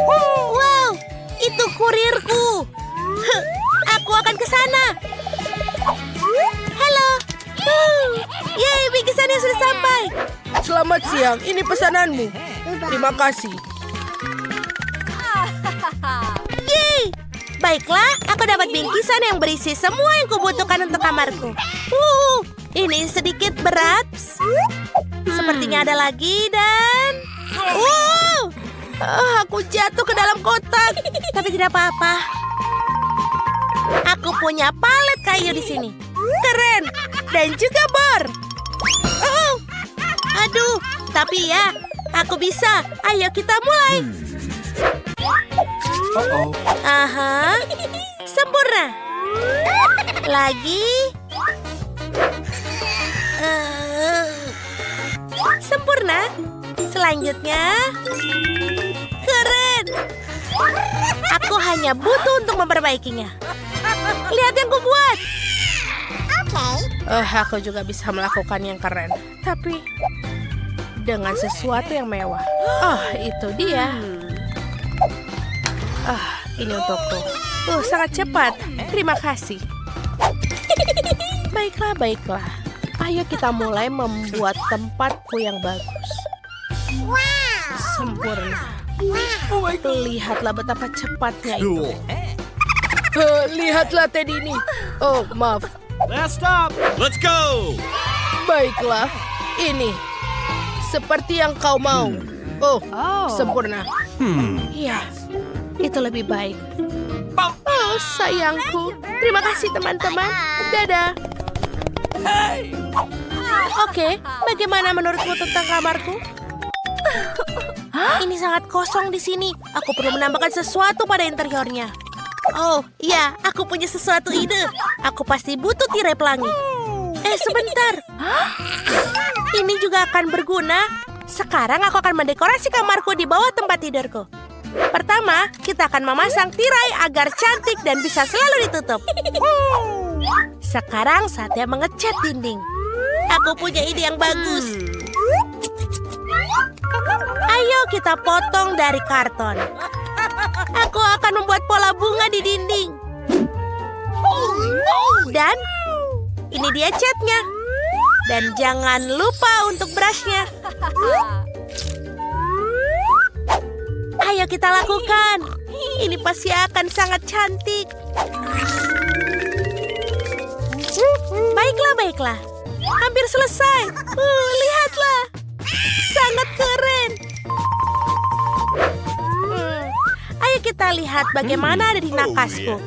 Wow, itu kurirku. Aku akan ke sana. Halo. Yeay, bingkisannya sudah sampai. Selamat siang, ini pesananmu. Terima kasih. Yeay. Baiklah, aku dapat bingkisan yang berisi semua yang kubutuhkan untuk kamarku. Ini sedikit berat. Sepertinya ada lagi dan... aku jatuh ke dalam kotak. Tapi tidak apa-apa. Aku punya palet kayu di sini. Keren. Dan juga bor. Aduh, tapi ya, aku bisa. Ayo kita mulai. Aha, sempurna. Lagi. Sempurna. Selanjutnya. Keren. Aku hanya butuh untuk memperbaikinya. Lihat yang kubuat. Aku juga bisa melakukan yang keren. Tapi dengan sesuatu yang mewah. Itu dia. Ini untukku. Sangat cepat. Terima kasih. Baiklah. Ayo kita mulai membuat tempatku yang bagus. Sempurna. Lihatlah betapa cepatnya itu. Lihatlah Teddy ini. Maaf. Last stop. Let's go. Baiklah. Ini. Seperti yang kau mau. Sempurna. Iya. Itu lebih baik. Sayangku. Terima kasih teman-teman. Dadah. Oke, bagaimana menurutmu tentang kamarku? Ini sangat kosong di sini. Aku perlu menambahkan sesuatu pada interiornya. Iya, aku punya sesuatu ide. Aku pasti butuh tirai pelangi. Sebentar. Ini juga akan berguna. Sekarang aku akan mendekorasi kamarku di bawah tempat tidurku. Pertama, kita akan memasang tirai agar cantik dan bisa selalu ditutup. Sekarang saatnya mengecat dinding. Aku punya ide yang bagus. Ayo kita potong dari karton. Aku akan membuat pola bunga di dinding. Dan ini dia catnya. Dan jangan lupa untuk brushnya. Ayo kita lakukan. Ini pasti akan sangat cantik. Baiklah. Hampir selesai. Lihatlah. Sangat keren. Ayo kita lihat bagaimana ada di nakasku.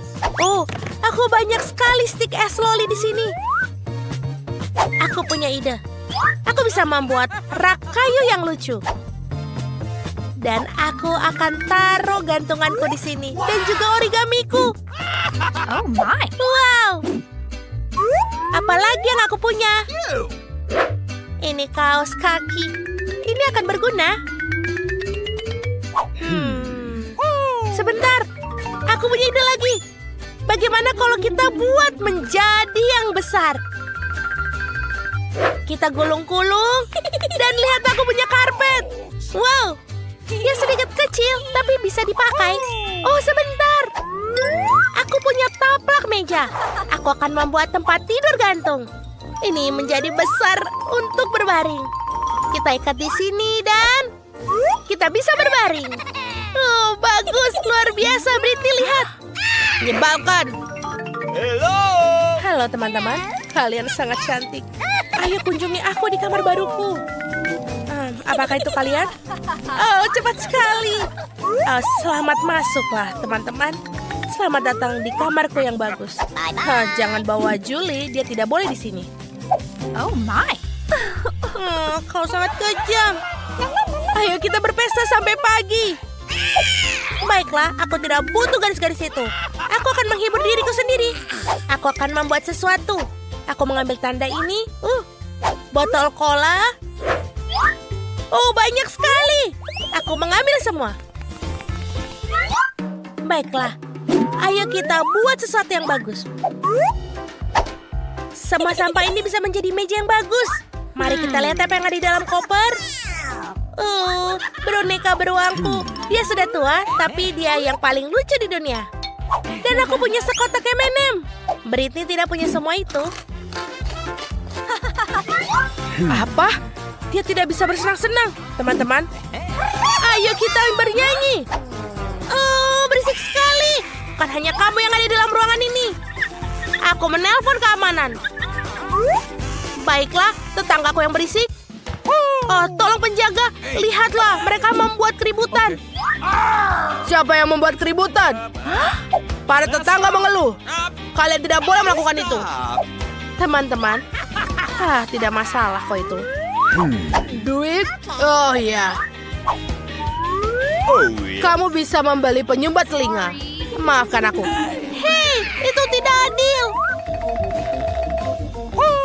Aku banyak sekali stik es loli di sini. Aku punya ide. Aku bisa membuat rak kayu yang lucu. Dan aku akan taruh gantunganku di sini dan juga origamiku. Oh my. Wow. Apalagi yang aku punya? Ini kaos kaki. Ini akan berguna. Sebentar. Aku punya ide lagi. Bagaimana kalau kita buat menjadi yang besar? Kita gulung-gulung. Dan lihat aku punya karpet. Wow. Dia sedikit kecil, tapi bisa dipakai. Sebentar. Aku punya taplak meja. Aku akan membuat tempat tidur gantung. Ini menjadi besar untuk berbaring. Kita ikat di sini dan kita bisa berbaring. Bagus, luar biasa, Britney, lihat. Menyebalkan. Halo teman-teman, kalian sangat cantik. Ayo kunjungi aku di kamar baruku. Apakah itu kalian? Cepat sekali. Selamat masuklah, teman-teman. Selamat datang di kamarku yang bagus. Jangan bawa Julie, dia tidak boleh di sini. Oh my. Kau sangat kejam. Ayo kita berpesta sampai pagi. Baiklah, aku tidak butuh garis-garis itu. Aku akan menghibur diriku sendiri. Aku akan membuat sesuatu. Aku mengambil tanda ini. Botol cola. Banyak sekali. Aku mengambil semua. Baiklah. Ayo kita buat sesuatu yang bagus. Semua sampah ini bisa menjadi meja yang bagus. Mari kita lihat apa yang ada di dalam koper. Boneka beruangku. Dia sudah tua, tapi dia yang paling lucu di dunia. Dan aku punya sekotak M&M. Britney tidak punya semua itu. Apa? Dia tidak bisa bersenang-senang. Teman-teman, ayo kita bernyanyi. Oh, berisik sekali. Bukan hanya kamu yang ada dalam ruangan ini. Aku menelpon keamanan. Baiklah, tetanggaku yang berisik. Oh, tolong penjaga. Lihatlah, mereka membuat keributan. Siapa yang membuat keributan? Para tetangga mengeluh. Kalian tidak boleh melakukan itu. Teman-teman, tidak masalah kok itu. Duit? Oh iya. Oh, yeah. Kamu bisa membeli penyumbat telinga. Maafkan aku. Hei, itu tidak adil.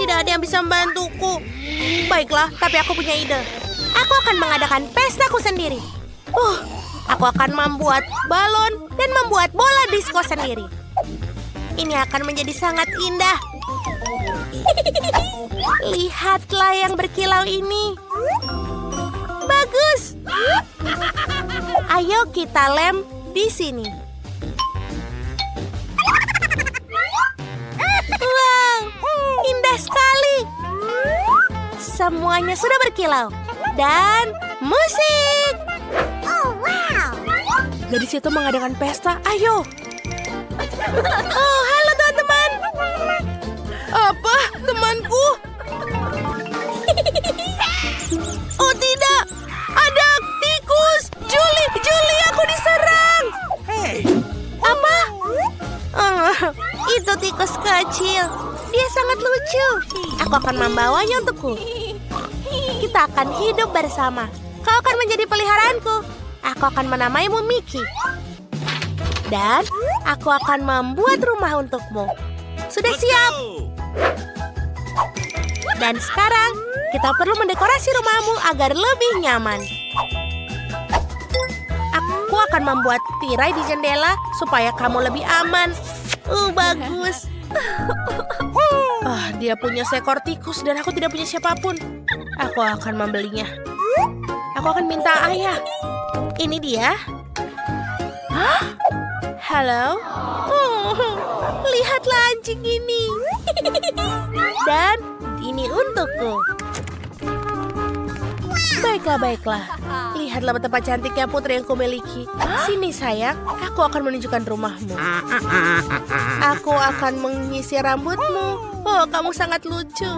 Tidak ada yang bisa membantuku. Baiklah, tapi aku punya ide. Aku akan mengadakan pestaku sendiri. Aku akan membuat balon dan membuat bola disko sendiri. Ini akan menjadi sangat indah. Lihatlah yang berkilau ini. Bagus. Ayo kita lem di sini. Wow, indah sekali. Semuanya sudah berkilau. Dan musik. Oh, wow. Dari situ mengadakan pesta. Ayo. Oh, halo teman-teman. Apa? Temanku? Oh tidak. Ada tikus. Julie, aku diserang. Apa? Itu tikus kecil. Dia sangat lucu. Aku akan membawanya untukku. Kita akan hidup bersama. Kau akan menjadi peliharaanku. Aku akan menamaimu Mickey. Dan aku akan membuat rumah untukmu. Sudah siap? Dan sekarang kita perlu mendekorasi rumahmu agar lebih nyaman. Aku akan membuat tirai di jendela supaya kamu lebih aman. Bagus. Dia punya seekor tikus dan aku tidak punya siapapun. Aku akan membelinya. Aku akan minta ayah. Ini dia. Halo. Lihatlah anjing ini. Dan ini untukku. Baiklah. Lihatlah betapa cantiknya putri yang kumiliki. Sini sayang, aku akan menunjukkan rumahmu. Aku akan menyisir rambutmu. Oh, kamu sangat lucu.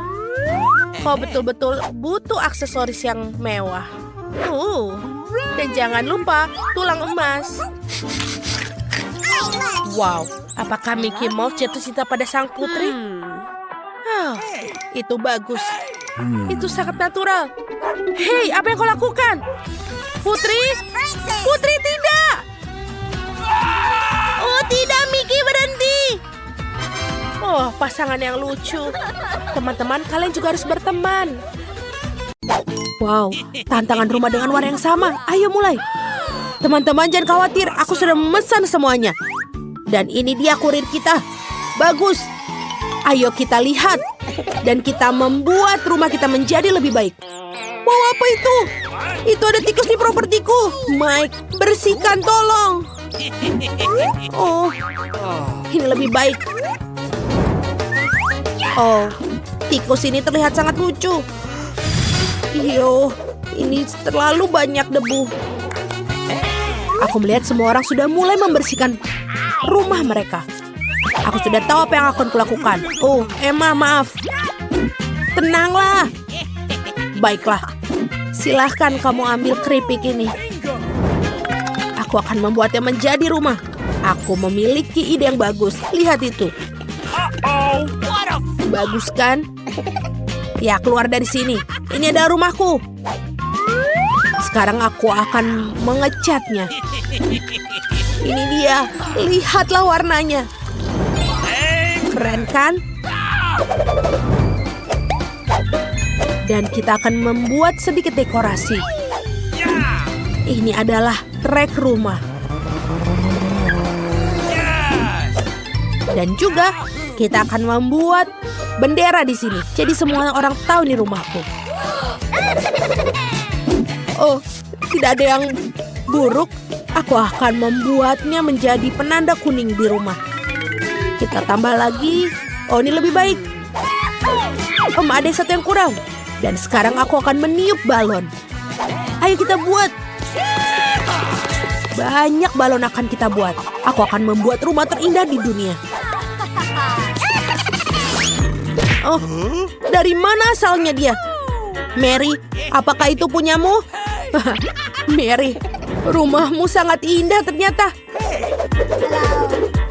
Kau betul-betul butuh aksesoris yang mewah. Dan jangan lupa tulang emas. Wow, apakah Mickey Mouse jatuh cinta pada sang putri? Itu bagus. Itu sangat natural. Hei, apa yang kau lakukan? Putri? Putri, tidak! Oh, tidak, Mickey, berhenti! Oh, pasangan yang lucu. Teman-teman, kalian juga harus berteman. Wow, tantangan rumah dengan warna yang sama. Ayo mulai. Teman-teman, jangan khawatir. Aku sudah memesan semuanya. Dan ini dia kurir kita. Bagus. Ayo kita lihat. Dan kita membuat rumah kita menjadi lebih baik. Wow, apa itu? Itu ada tikus di propertiku. Mike, bersihkan tolong. Oh, ini lebih baik. Oh, tikus ini terlihat sangat lucu. Iyo, ini terlalu banyak debu. Aku melihat semua orang sudah mulai membersihkan rumah mereka. Aku sudah tahu apa yang akan kulakukan. Oh, Emma, maaf. Tenanglah. Baiklah. Silahkan kamu ambil keripik ini. Aku akan membuatnya menjadi rumah. Aku memiliki ide yang bagus. Lihat itu. Bagus kan? Ya, keluar dari sini. Ini adalah rumahku. Sekarang aku akan mengecatnya. Ini dia. Lihatlah warnanya. Keren kan? Dan kita akan membuat sedikit dekorasi. Ini adalah trek rumah. Dan juga kita akan membuat bendera di sini. Jadi semua orang tahu ini rumahku. Oh, tidak ada yang buruk. Aku akan membuatnya menjadi penanda kuning di rumah. Kita tambah lagi. Oh, ini lebih baik. Ada satu yang kurang. Dan sekarang aku akan meniup balon. Ayo kita buat. Banyak balon akan kita buat. Aku akan membuat rumah terindah di dunia. Oh, dari mana asalnya dia? Mary, apakah itu punyamu? Mary, rumahmu sangat indah ternyata.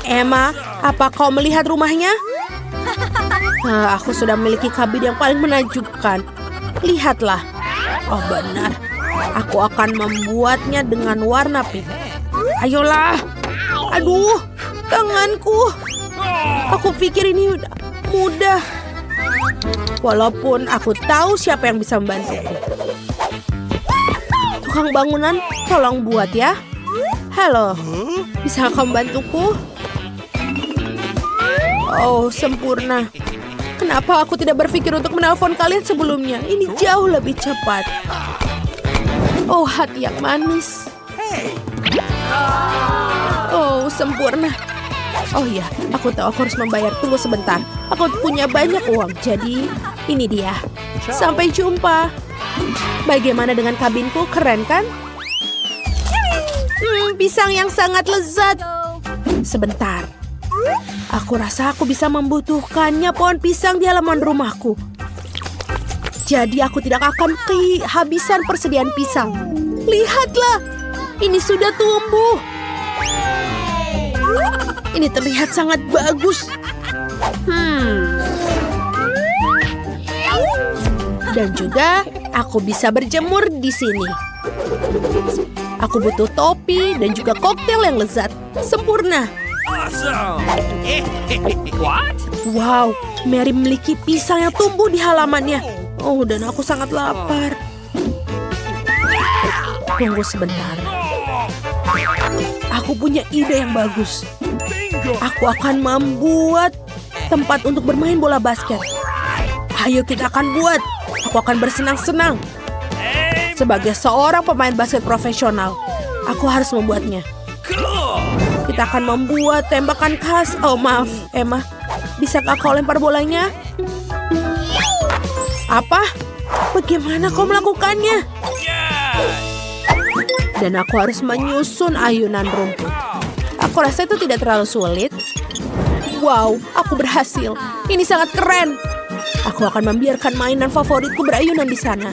Emma, apa kau melihat rumahnya? Aku sudah memiliki kabin yang paling menakjubkan. Lihatlah. Oh benar, aku akan membuatnya dengan warna pink. Ayolah. Aduh, tanganku. Aku pikir ini mudah. Walaupun aku tahu siapa yang bisa membantuku. Tukang bangunan, tolong buat ya. Halo, bisa kamu membantuku? Oh, sempurna. Kenapa aku tidak berpikir untuk menelpon kalian sebelumnya? Ini jauh lebih cepat. Oh, hati yang manis. Oh, sempurna. Oh iya, aku tahu aku harus membayar. Tunggu sebentar. Aku punya banyak uang, jadi ini dia. Sampai jumpa. Bagaimana dengan kabinku? Keren kan? Pisang yang sangat lezat. Sebentar. Aku rasa aku bisa membutuhkannya pohon pisang di halaman rumahku. Jadi aku tidak akan kehabisan persediaan pisang. Lihatlah, ini sudah tumbuh. Ini terlihat sangat bagus. Dan juga aku bisa berjemur di sini. Aku butuh topi dan juga koktail yang lezat. Sempurna. Awesome! What? Wow, Mary memiliki pisang yang tumbuh di halamannya. Oh, dan aku sangat lapar. Tunggu sebentar. Aku punya ide yang bagus. Aku akan membuat tempat untuk bermain bola basket. Ayo kita akan buat. Aku akan bersenang-senang. Sebagai seorang pemain basket profesional, aku harus membuatnya. Kita akan membuat tembakan khas. Oh maaf, Emma. Bisakah kau lempar bolanya? Apa? Bagaimana kau melakukannya? Dan aku harus menyusun ayunan rumput. Aku rasa itu tidak terlalu sulit. Wow, aku berhasil. Ini sangat keren. Aku akan membiarkan mainan favoritku berayunan di sana.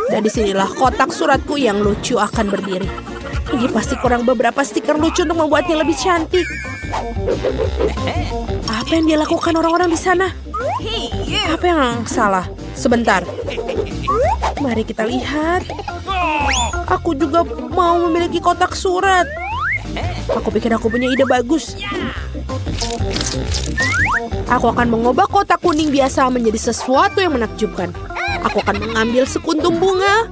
Dan disinilah kotak suratku yang lucu akan berdiri. Ini pasti kurang beberapa stiker lucu untuk membuatnya lebih cantik. Apa yang dia lakukan orang-orang di sana? Apa yang salah? Sebentar. Mari kita lihat. Aku juga mau memiliki kotak surat. Aku pikir aku punya ide bagus. Aku akan mengubah kotak kuning biasa menjadi sesuatu yang menakjubkan. Aku akan mengambil sekuntum bunga.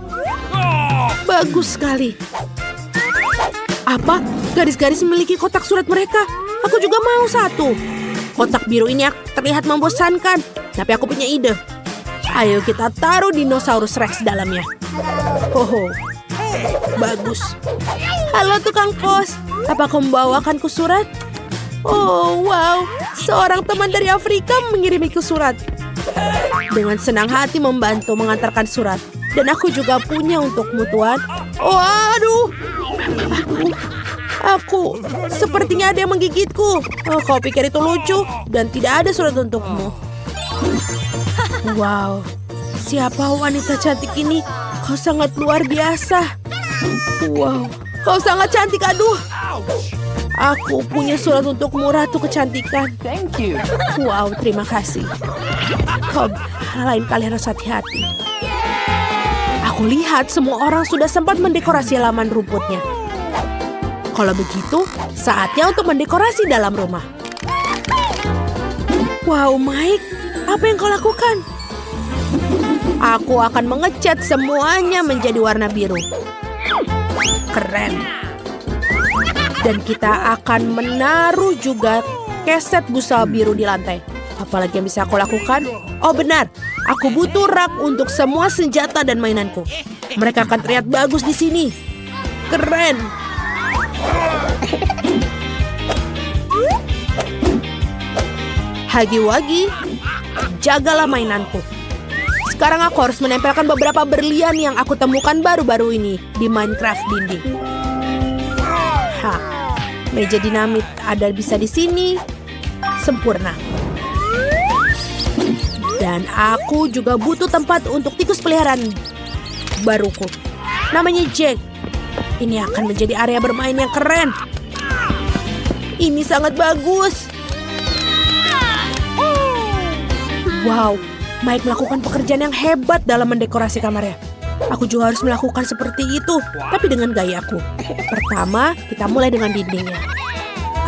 Bagus sekali. Apa? Garis-garis memiliki kotak surat mereka. Aku juga mau satu. Kotak biru ini terlihat membosankan. Tapi aku punya ide. Ayo kita taruh dinosaurus Rex dalamnya. Oh, bagus. Halo tukang pos. Apa kau membawakanku surat? Oh, wow. Seorang teman dari Afrika mengirimiku surat. Dengan senang hati membantu mengantarkan surat. Dan aku juga punya untukmu, Tuan. Oh, aduh. Aku sepertinya ada yang menggigitku. Oh, kau pikir itu lucu? Dan tidak ada surat untukmu. Wow. Siapa wanita cantik ini? Kau sangat luar biasa. Wow. Kau sangat cantik, aduh. Aku punya surat untukmu, Ratu Kecantikan. Thank you. Wow, terima kasih. Kau lain kali harus hati-hati. Aku lihat semua orang sudah sempat mendekorasi halaman rumputnya. Kalau begitu, saatnya untuk mendekorasi dalam rumah. Wow, Mike, apa yang kau lakukan? Aku akan mengecat semuanya menjadi warna biru. Keren. Dan kita akan menaruh juga keset busa biru di lantai. Apalagi yang bisa aku lakukan? Oh benar, aku butuh rak untuk semua senjata dan mainanku. Mereka akan terlihat bagus di sini. Keren. Hagi-wagi, jagalah mainanku. Sekarang aku harus menempelkan beberapa berlian yang aku temukan baru-baru ini di Minecraft dinding. Meja dinamit ada bisa di sini. Sempurna. Dan aku juga butuh tempat untuk tikus peliharaan baruku. Namanya Jack. Ini akan menjadi area bermain yang keren. Ini sangat bagus. Wow, Mike melakukan pekerjaan yang hebat dalam mendekorasi kamarnya. Aku juga harus melakukan seperti itu, tapi dengan gayaku. Pertama, kita mulai dengan dindingnya.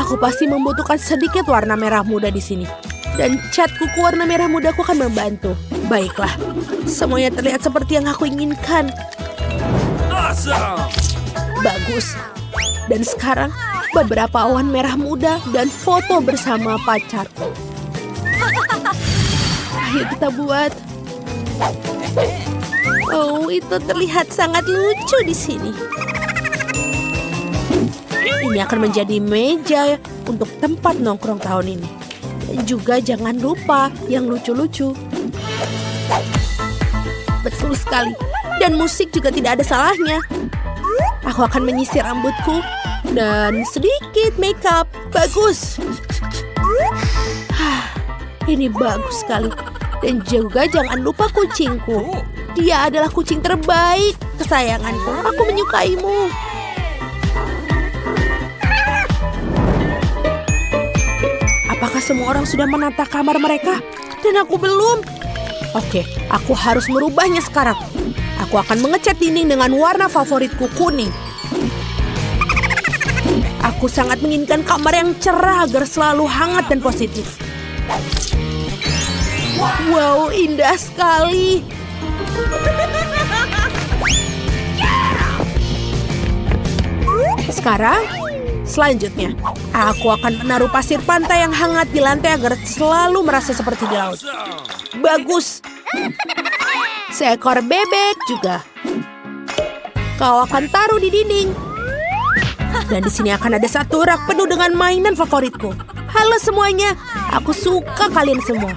Aku pasti membutuhkan sedikit warna merah muda di sini. Dan cat kuku warna merah mudaku akan membantu. Baiklah, semuanya terlihat seperti yang aku inginkan. Awesome! Bagus. Dan sekarang, beberapa awan merah muda dan foto bersama pacarku. Ayo kita buat. Oh, itu terlihat sangat lucu di sini. Ini akan menjadi meja untuk tempat nongkrong tahun ini. Dan juga jangan lupa yang lucu-lucu. Betul sekali. Dan musik juga tidak ada salahnya. Aku akan menyisir rambutku dan sedikit makeup. Bagus. Ini bagus sekali. Dan juga jangan lupa kucingku. Dia adalah kucing terbaik, kesayanganku. Aku menyukaimu. Apakah semua orang sudah menata kamar mereka? Dan aku belum. Oke, aku harus merubahnya sekarang. Aku akan mengecat dinding dengan warna favoritku, kuning. Aku sangat menginginkan kamar yang cerah agar selalu hangat dan positif. Wow, indah sekali. Sekarang, selanjutnya, aku akan menaruh pasir pantai yang hangat di lantai agar selalu merasa seperti di laut. Bagus. Seekor bebek juga. Kau akan taruh di dinding. Dan di sini akan ada satu rak penuh dengan mainan favoritku. Halo semuanya, aku suka kalian semua.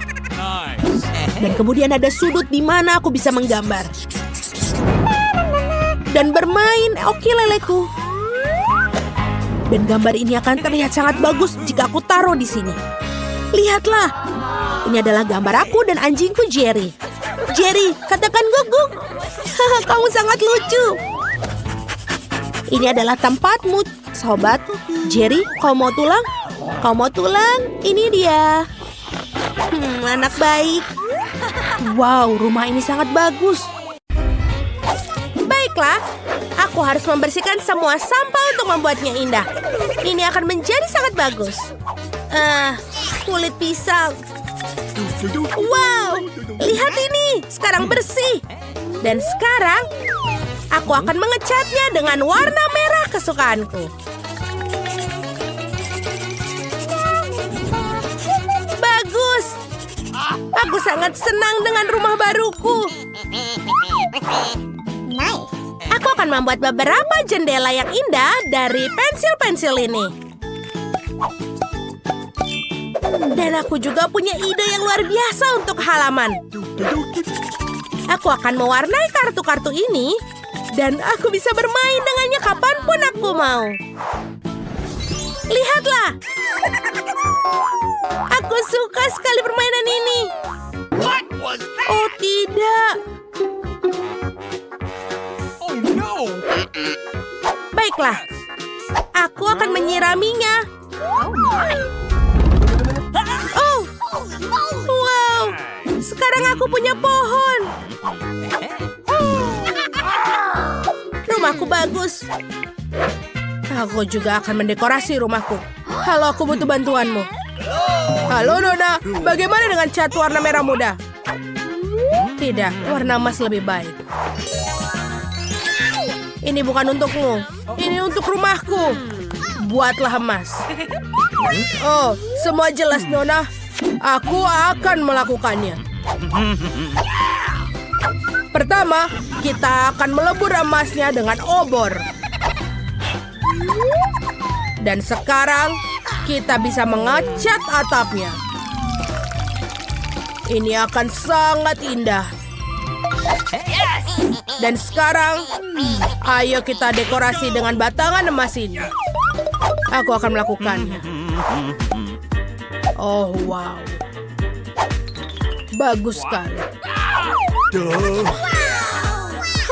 Dan kemudian ada sudut di mana aku bisa menggambar. Dan bermain, oke leleku. Dan gambar ini akan terlihat sangat bagus jika aku taruh di sini. Lihatlah, ini adalah gambar aku dan anjingku Jerry. Jerry, katakan guguk. Kamu sangat lucu. Ini adalah tempatmu, sobat. Jerry, kau mau tulang? Kau mau tulang? Ini dia. Anak baik. Wow, rumah ini sangat bagus. Baiklah, aku harus membersihkan semua sampah untuk membuatnya indah. Ini akan menjadi sangat bagus. Kulit pisang. Wow, lihat ini. Sekarang bersih. Dan sekarang, aku akan mengecatnya dengan warna merah kesukaanku. Bagus. Aku sangat senang dengan rumah baruku. Nice. Aku akan membuat beberapa jendela yang indah dari pensil-pensil ini. Dan aku juga punya ide yang luar biasa untuk halaman. Aku akan mewarnai kartu-kartu ini dan aku bisa bermain dengannya kapanpun aku mau. Lihatlah. Aku suka sekali permainan ini. What was that? Oh tidak. Oh no! Baiklah. Aku akan menyiraminya. Oh. Wow. Sekarang aku punya pohon. Rumahku bagus. Aku juga akan mendekorasi rumahku. Halo, aku butuh bantuanmu. Halo, Nona. Bagaimana dengan cat warna merah muda? Tidak, warna emas lebih baik. Ini bukan untukmu. Ini untuk rumahku. Buatlah emas. Oh, semua jelas, Nona. Aku akan melakukannya. Pertama, kita akan melebur emasnya dengan obor. Dan sekarang, kita bisa mengecat atapnya. Ini akan sangat indah. Dan sekarang, ayo kita dekorasi dengan batangan emas ini. Aku akan melakukannya. Oh, wow. Bagus sekali.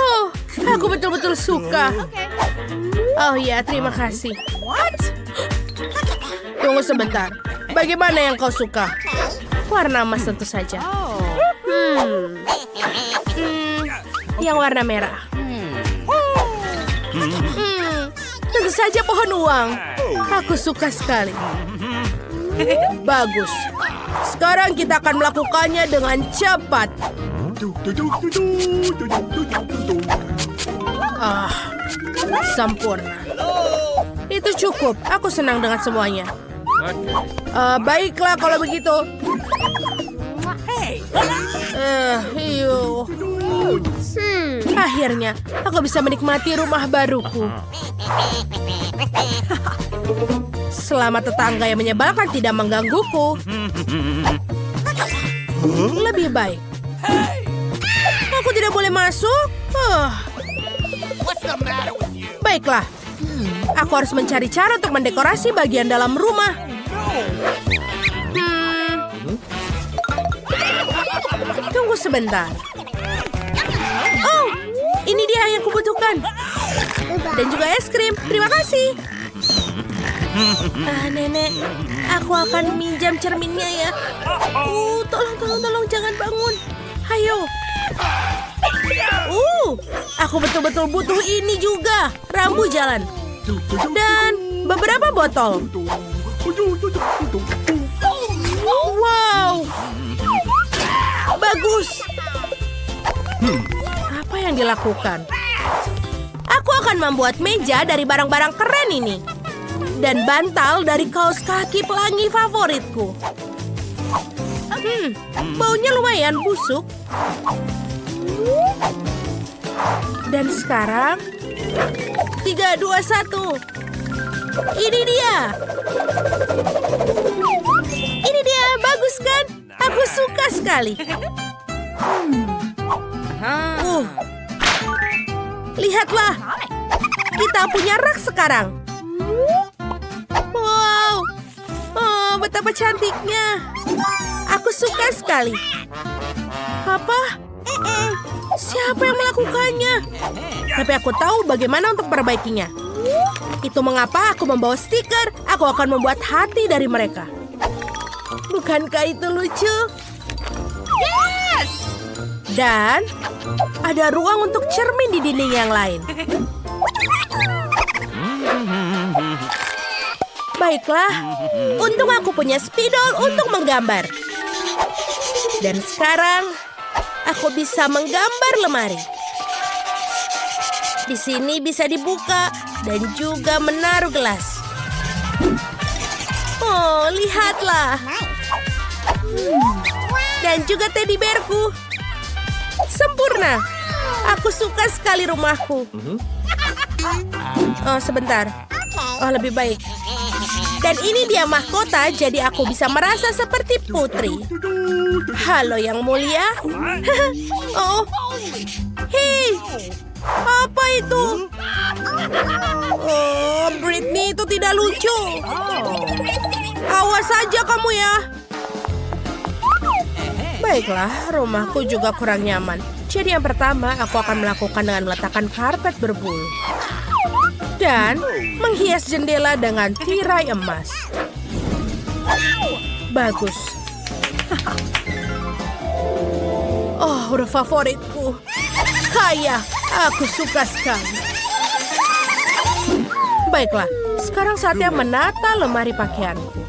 Oh, aku betul-betul suka. Oh ya, terima kasih. Tunggu sebentar. Bagaimana yang kau suka? Warna emas tentu saja. Yang warna merah. Tentu saja pohon uang. Aku suka sekali. Bagus. Sekarang kita akan melakukannya dengan cepat. Sempurna. Itu cukup. Aku senang dengan semuanya. Baiklah kalau begitu. Akhirnya, aku bisa menikmati rumah baruku. Selama tetangga yang menyebalkan tidak menggangguku. Lebih baik. Aku tidak boleh masuk? Baiklah. Aku harus mencari cara untuk mendekorasi bagian dalam rumah. Tunggu sebentar. Oh, ini dia yang kubutuhkan. Dan juga es krim. Terima kasih. Nenek, aku akan minjam cerminnya ya. Tolong, jangan bangun. Ayo. Aku betul-betul butuh ini juga. Rambu jalan. Dan beberapa botol. Wow. Bagus. Apa yang dilakukan? Aku akan membuat meja dari barang-barang keren ini. Dan bantal dari kaos kaki pelangi favoritku. Baunya lumayan busuk. Dan sekarang 3, 2, 1. Ini dia. Ini dia, bagus kan? Aku suka sekali. Lihatlah. Kita punya rak sekarang. Wow. Oh, betapa cantiknya. Aku suka sekali. Apa? Siapa yang melakukannya? Tapi aku tahu bagaimana untuk perbaikinya. Itu mengapa aku membawa stiker. Aku akan membuat hati dari mereka. Bukankah itu lucu? Yes! Dan ada ruang untuk cermin di dinding yang lain. Baiklah, untung aku punya spidol untuk menggambar. Dan sekarang aku bisa menggambar lemari. Di sini bisa dibuka dan juga menaruh gelas. Oh, lihatlah. Dan juga teddy bearku. Sempurna. Aku suka sekali rumahku. Oh, sebentar. Oh, lebih baik. Dan ini dia mahkota, jadi aku bisa merasa seperti putri. Halo yang mulia. Oh, hei, apa itu? Oh, Britney, itu tidak lucu. Awas saja kamu ya. Baiklah, rumahku juga kurang nyaman. Jadi yang pertama, aku akan melakukan dengan meletakkan karpet berbulu. Dan menghias jendela dengan tirai emas. Bagus. Oh, udah favoritku. Kaya, aku suka sekali. Baiklah, sekarang saatnya menata lemari pakaianku.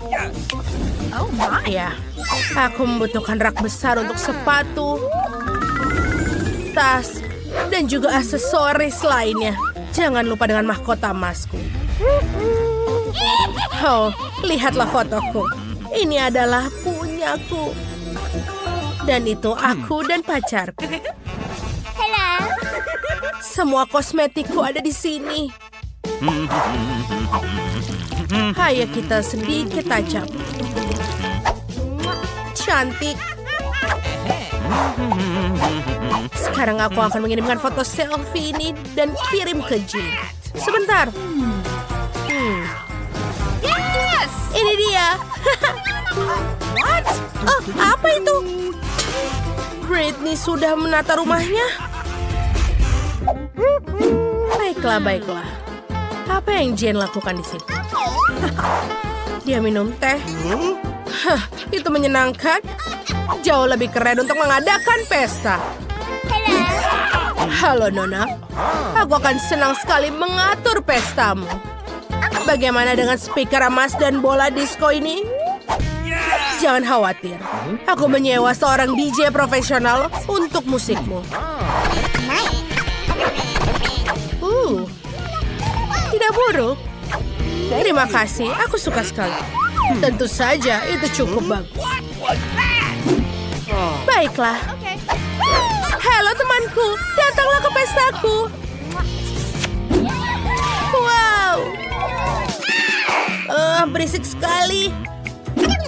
Oh my. Ya, aku membutuhkan rak besar untuk sepatu, tas, dan juga aksesoris lainnya. Jangan lupa dengan mahkota emasku. Oh, lihatlah fotoku. Ini adalah punyaku. Dan itu aku dan pacarku. Semua kosmetikku ada di sini. Hayo kita sedikit tajam. Cantik. Sekarang aku akan mengirimkan foto selfie ini dan kirim ke Jean. Sebentar. Yes! Ini dia. What? Oh, apa itu? Britney sudah menata rumahnya. Baiklah. Apa yang Jane lakukan di sini? Dia minum teh. Hah, itu menyenangkan. Jauh lebih keren untuk mengadakan pesta. Halo, Nona. Aku akan senang sekali mengatur pestamu. Bagaimana dengan speaker emas dan bola disco ini? Jangan khawatir. Aku menyewa seorang DJ profesional untuk musikmu. Tidak buruk. Terima kasih, aku suka sekali. Tentu saja, itu cukup bagus. Baiklah. Halo temanku, datanglah ke pestaku. Wow. Berisik sekali.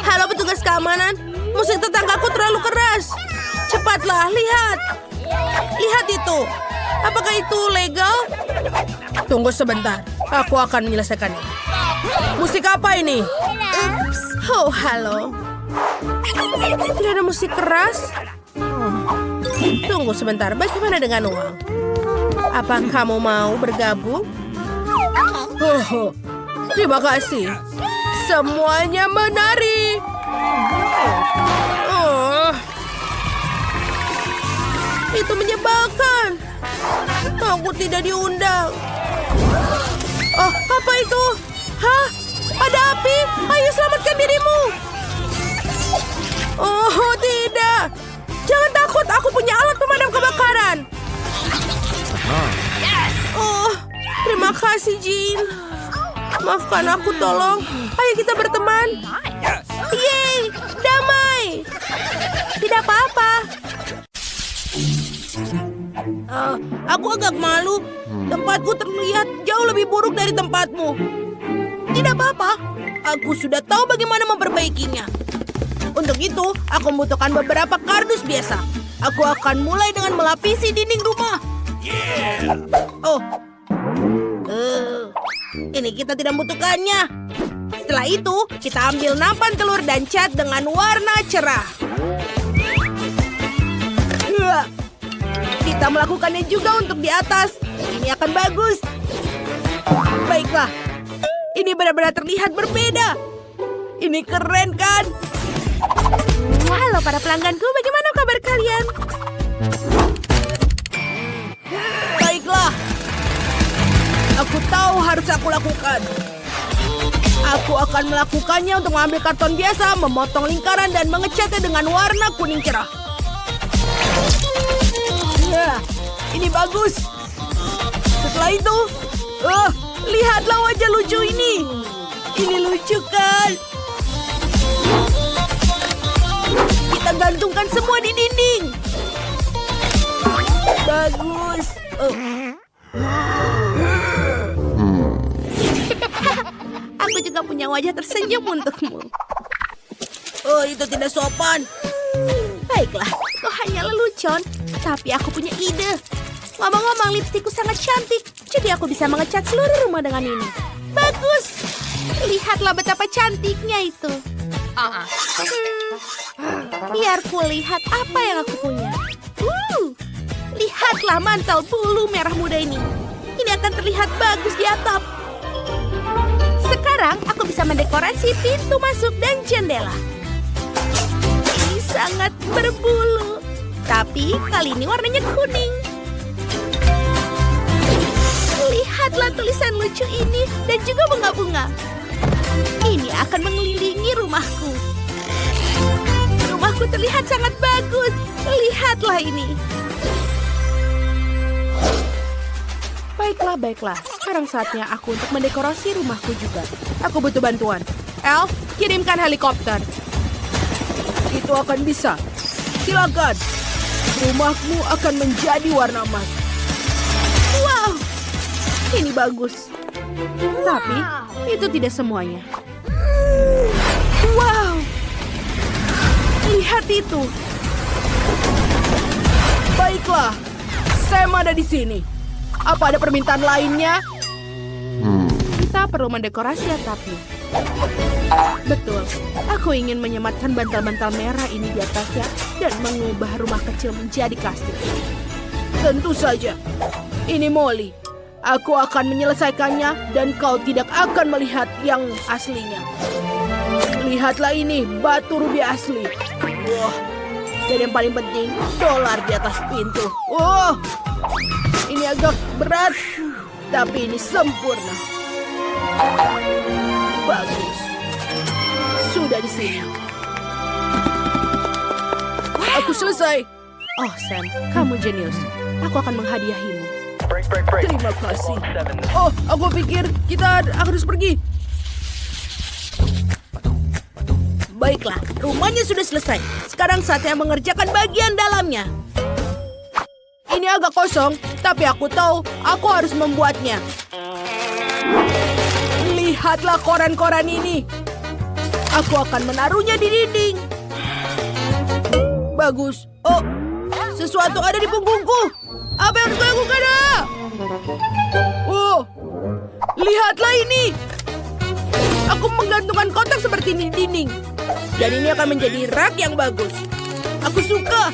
Halo petugas keamanan, musik tetanggaku terlalu keras. Cepatlah, lihat. Lihat itu. Apakah itu legal? Tunggu sebentar, aku akan menyelesaikannya. Musik apa ini? Oh, halo. Tidak ada musik keras? Tunggu sebentar, bagaimana dengan uang? Apa kamu mau bergabung? Oh, terima kasih. Semuanya menari. Oh, itu menyebalkan. Aku tidak diundang. Oh, apa itu? Hah? Ada api? Ayo selamatkan dirimu. Oh, tidak. Jangan takut, aku punya alat pemadam kebakaran. Oh, terima kasih, Jean. Maafkan aku, tolong. Ayo kita berteman. Yeay, damai. Tidak apa-apa. Aku agak malu. Tempatku terlihat jauh lebih buruk dari tempatmu. Tidak apa-apa. Aku sudah tahu bagaimana memperbaikinya. Untuk itu, aku membutuhkan beberapa kardus biasa. Aku akan mulai dengan melapisi dinding rumah. Oh. Ini kita tidak membutuhkannya. Setelah itu, kita ambil nampan telur dan cat dengan warna cerah. Kita melakukannya juga untuk di atas. Ini akan bagus. Baiklah. Ini benar-benar terlihat berbeda. Ini keren kan? Halo para pelangganku, bagaimana kabar kalian? Baiklah. Aku tahu harus aku lakukan. Aku akan melakukannya untuk mengambil karton biasa, memotong lingkaran dan mengecatnya dengan warna kuning cerah. Ini bagus. Setelah itu, lihatlah wajah lucu ini. Ini lucu kan? Kita gantungkan semua di dinding. Bagus. Aku juga punya wajah tersenyum untukmu. Oh, itu tidak sopan. Baiklah, kau hanyalah lelucon. Tapi aku punya ide. Ngomong-ngomong, lipstikku sangat cantik. Jadi aku bisa mengecat seluruh rumah dengan ini. Bagus. Lihatlah betapa cantiknya itu. Biar ku lihat apa yang aku punya. Lihatlah mantel bulu merah muda ini. Ini akan terlihat bagus di atap. Sekarang aku bisa mendekorasi pintu masuk dan jendela. Ini sangat berbulu. Tapi kali ini warnanya kuning. Lihatlah tulisan lucu ini dan juga bunga-bunga. Ini akan mengelilingi rumahku. Rumahku terlihat sangat bagus. Lihatlah ini. Baiklah. Sekarang saatnya aku untuk mendekorasi rumahku juga. Aku butuh bantuan. Elf, kirimkan helikopter. Itu akan bisa. Silakan. Rumahmu akan menjadi warna emas. Wow, ini bagus. Tapi itu tidak semuanya. Wow, lihat itu. Baiklah, Sam ada di sini. Apa ada permintaan lainnya? Kita perlu mendekorasi atapnya. Betul, aku ingin menyematkan bantal-bantal merah ini di atasnya dan mengubah rumah kecil menjadi kastil. Tentu saja, ini Molly. Aku akan menyelesaikannya dan kau tidak akan melihat yang aslinya. Lihatlah ini, batu rubi asli. Wah, dan yang paling penting, dolar di atas pintu. Wah, ini agak berat, tapi ini sempurna. Bagus. Sudah di sini. Aku selesai. Oh, Sam, kamu jenius. Aku akan menghadiahimu. Terima kasih. Oh, aku pikir kita harus pergi. Baiklah, rumahnya sudah selesai. Sekarang saatnya mengerjakan bagian dalamnya. Ini agak kosong, tapi aku tahu aku harus membuatnya. Lihatlah koran-koran ini. Aku akan menaruhnya di dinding. Bagus. Oh, sesuatu ada di punggungku. Apa yang harus aku lakukan? Oh, lihatlah ini. Aku menggantungkan kotak seperti ini di dinding. Dan ini akan menjadi rak yang bagus. Aku suka.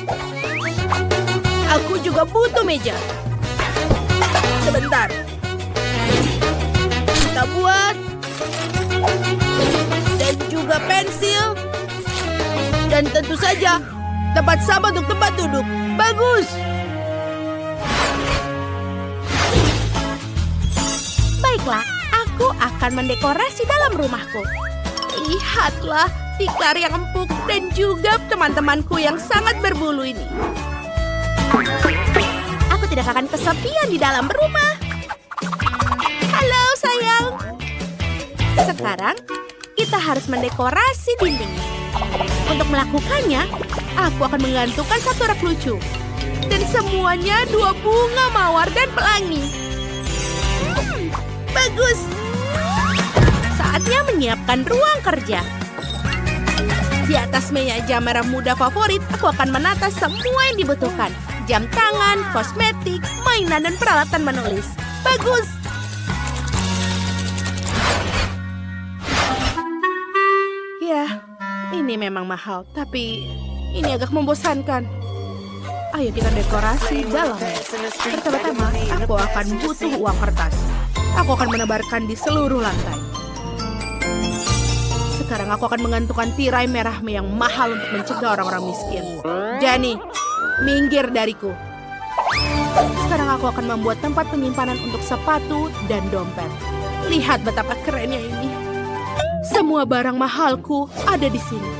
Aku juga butuh meja. Sebentar. Kita buat. Dan juga pensil. Dan tentu saja tempat sampah untuk tempat duduk. Bagus. Baiklah, aku akan mendekorasi dalam rumahku. Lihatlah tikar yang empuk dan juga teman-temanku yang sangat berbulu ini. Aku tidak akan kesepian di dalam rumah. Halo sayang. Sekarang kita harus mendekorasi dindingnya. Untuk melakukannya, aku akan menggantungkan satu rak lucu. Dan semuanya 2 bunga mawar dan pelangi. Bagus. Saatnya menyiapkan ruang kerja. Di atas meja merah muda favorit, aku akan menata semua yang dibutuhkan. Jam tangan, kosmetik, mainan, dan peralatan menulis. Bagus. Ya, ini memang mahal, tapi ini agak membosankan. Ayo kita dekorasi dalamnya. Pertama-tama, aku akan butuh uang kertas. Aku akan menebarkan di seluruh lantai. Sekarang aku akan menggantungkan tirai merah yang mahal untuk mencegah orang-orang miskin. Danny, minggir dariku. Sekarang aku akan membuat tempat penyimpanan untuk sepatu dan dompet. Lihat betapa kerennya ini. Semua barang mahalku ada di sini.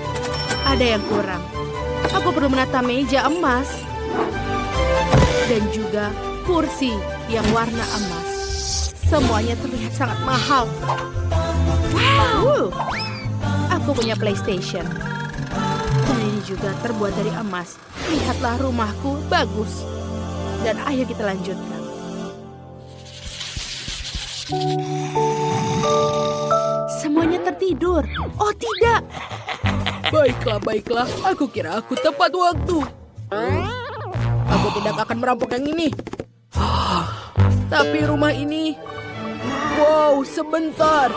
Ada yang kurang. Aku perlu menata meja emas. Dan juga kursi yang warna emas. Semuanya terlihat sangat mahal. Wow! Aku punya PlayStation. Dan ini juga terbuat dari emas. Lihatlah rumahku, bagus. Dan ayo kita lanjutkan. Semuanya tertidur. Oh tidak. Baiklah. Aku kira aku tepat waktu. Aku tidak akan merampok yang ini. Tapi rumah ini... Wow, sebentar.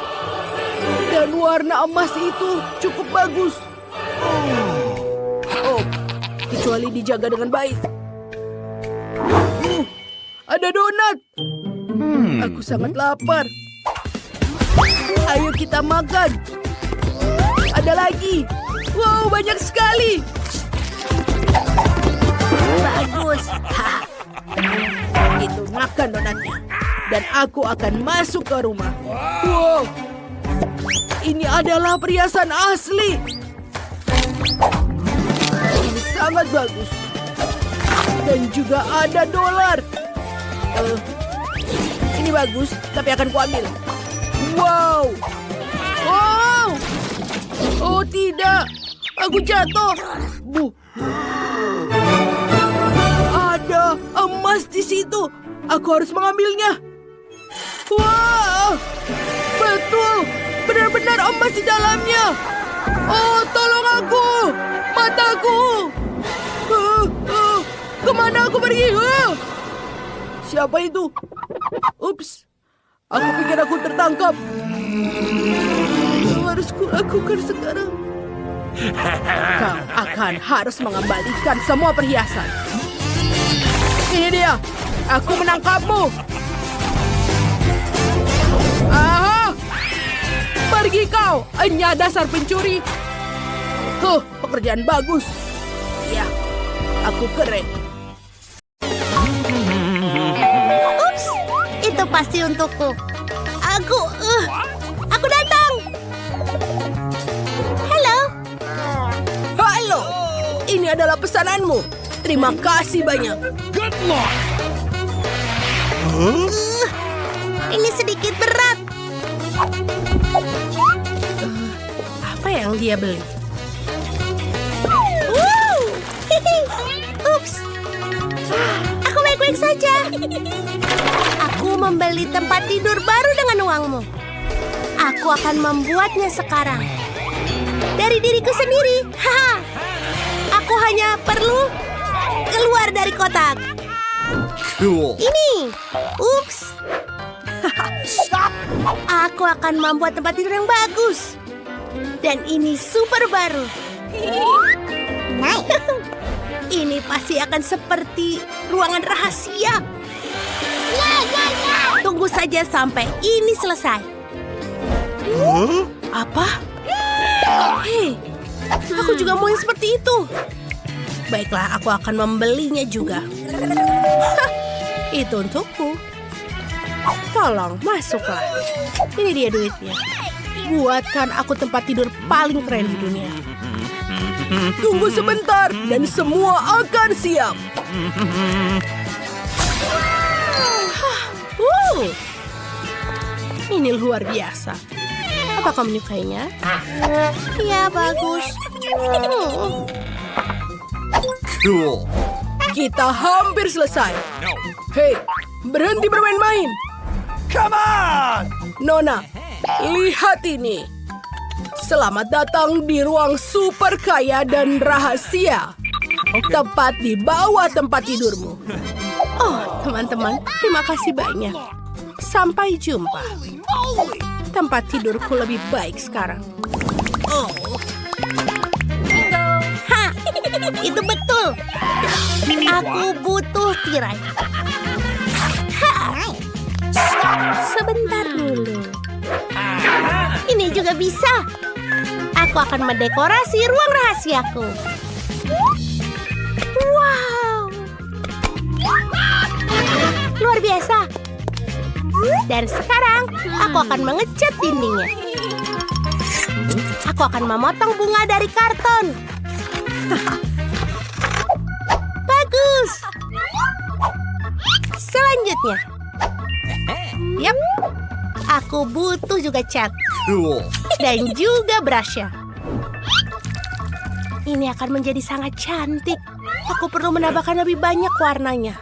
Dan warna emas itu cukup bagus. Oh, kecuali dijaga dengan baik. Ada donat. Aku sangat lapar. Ayo kita makan. Ada lagi. Wow, banyak sekali. Bagus. Itu makan donatnya. Dan aku akan masuk ke rumah. Wow. Ini adalah perhiasan asli. Ini sangat bagus. Dan juga ada dolar. Ini bagus, tapi akan kuambil. Wow. Wow. Oh tidak. Aku jatuh. di situ. Aku harus mengambilnya. Wah, betul. Benar-benar emas di dalamnya. Oh, tolong aku. Mataku. Kemana aku pergi? Siapa itu? Ups. Aku pikir aku tertangkap. Apa harus kulakukan sekarang? Kau akan harus mengembalikan semua perhiasan. Ini dia. Aku menangkapmu. Aha! Pergi kau, Enya dasar pencuri. Pekerjaan bagus. Ya, aku keren. Ups, itu pasti untukku. Aku datang. Halo. Halo, ini adalah pesananmu. Terima kasih banyak. Good luck! Ini sedikit berat. Apa yang dia beli? Ups. Aku baik-baik saja. Aku membeli tempat tidur baru dengan uangmu. Aku akan membuatnya sekarang. Dari diriku sendiri. Haha. Aku hanya perlu keluar dari kotak. Cool. Ini. Ups. Aku akan membuat tempat tidur yang bagus. Dan ini super baru. Ini pasti akan seperti ruangan rahasia. Tunggu saja sampai ini selesai. Apa? Hei, aku juga mau yang seperti itu. Baiklah, aku akan membelinya juga. Itu untukku. Tolong, masuklah. Ini dia duitnya. Buatkan aku tempat tidur paling keren di dunia. Tunggu sebentar dan semua akan siap. Ini luar biasa. Apa kau menyukainya? Ya, bagus. Cool. Kita hampir selesai. No. Hei, berhenti bermain-main. Come on! Nona, lihat ini. Selamat datang di ruang super kaya dan rahasia. Tepat di bawah tempat tidurmu. Oh, teman-teman, terima kasih banyak. Sampai jumpa. Tempat tidurku lebih baik sekarang. Oh, Ha, itu betul. Aku butuh tirai. Ha. Sebentar dulu. Ini juga bisa. Aku akan mendekorasi ruang rahasiaku. Wow. Luar biasa. Dan sekarang aku akan mengecat dindingnya. Aku akan memotong bunga dari karton. Bagus. Selanjutnya. Yap. Aku butuh juga cat. Cool. Dan juga brushnya. Ini akan menjadi sangat cantik. aku perlu menambahkan lebih banyak warnanya.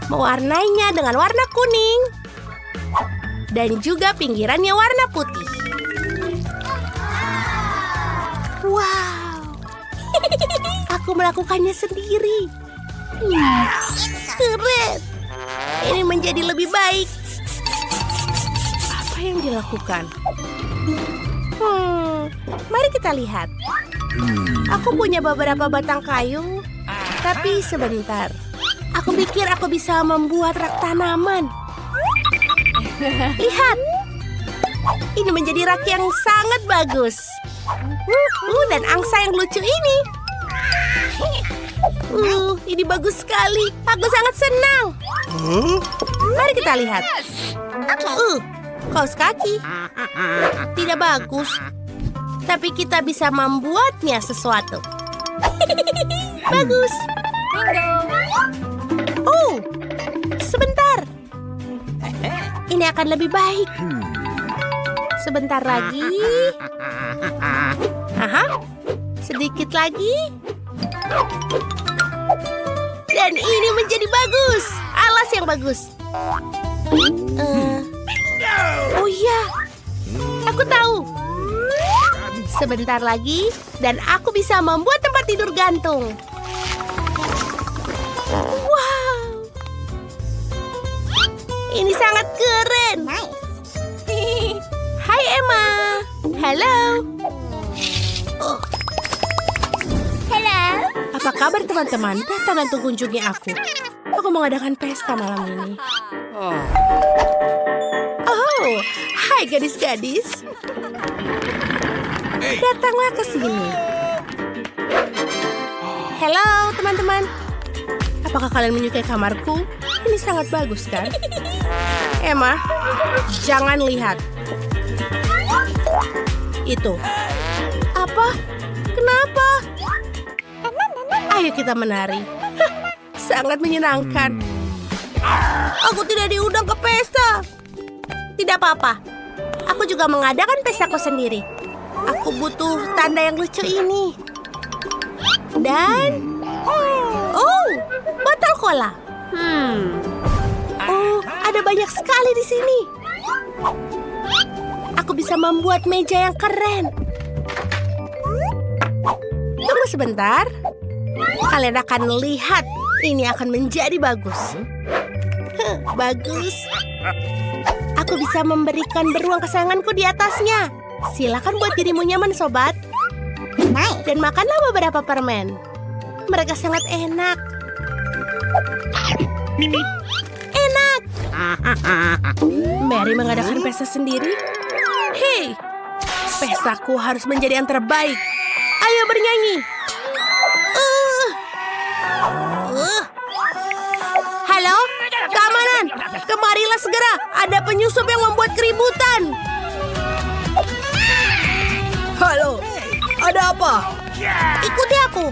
Mewarnainya dengan warna kuning. Dan juga pinggirannya warna putih. Wow. Aku melakukannya sendiri. Keren. Ini menjadi lebih baik. Apa yang dilakukan? Mari kita lihat. Aku punya beberapa batang kayu. Tapi sebentar. Aku pikir aku bisa membuat rak tanaman. Lihat. Ini menjadi rak yang sangat bagus. Dan angsa yang lucu ini. Ini bagus sekali. Aku sangat senang. Mari kita lihat. Kaos kaki. Tidak bagus. Tapi kita bisa membuatnya sesuatu. Bagus. Oh, sebentar. Ini akan lebih baik. Sebentar lagi. Aha, sedikit lagi. Dan ini menjadi bagus. Alas yang bagus. Oh iya, aku tahu. Sebentar lagi, dan aku bisa membuat tempat tidur gantung. Wow, ini sangat keren. Hai Emma. Halo. Oh. Halo. Apa kabar teman-teman? Datang untuk kunjungi aku. Aku mengadakan pesta malam ini. Oh, hai gadis-gadis. Datanglah ke sini. Halo teman-teman. Apakah kalian menyukai kamarku? Ini sangat bagus kan? Emma, jangan lihat. Itu. Apa? Kenapa? Ayo kita menari. Sangat menyenangkan. Aku tidak diundang ke pesta. Tidak apa-apa. Aku juga mengadakan pestaku sendiri. Aku butuh tanda yang lucu ini. Dan... Oh, botol cola. Oh, ada banyak sekali di sini. Aku bisa membuat meja yang keren. Tunggu sebentar. Kalian akan lihat. Ini akan menjadi bagus. Bagus. Aku bisa memberikan beruang kesayanganku di atasnya. Silakan buat dirimu nyaman, sobat. Dan makanlah beberapa permen. Mereka sangat enak. Enak. Mary mengadakan pesta sendiri. Hei, pestaku harus menjadi yang terbaik. Ayo bernyanyi. Halo, keamanan, kemarilah segera. Ada penyusup yang membuat keributan. Halo, ada apa? Ikuti aku.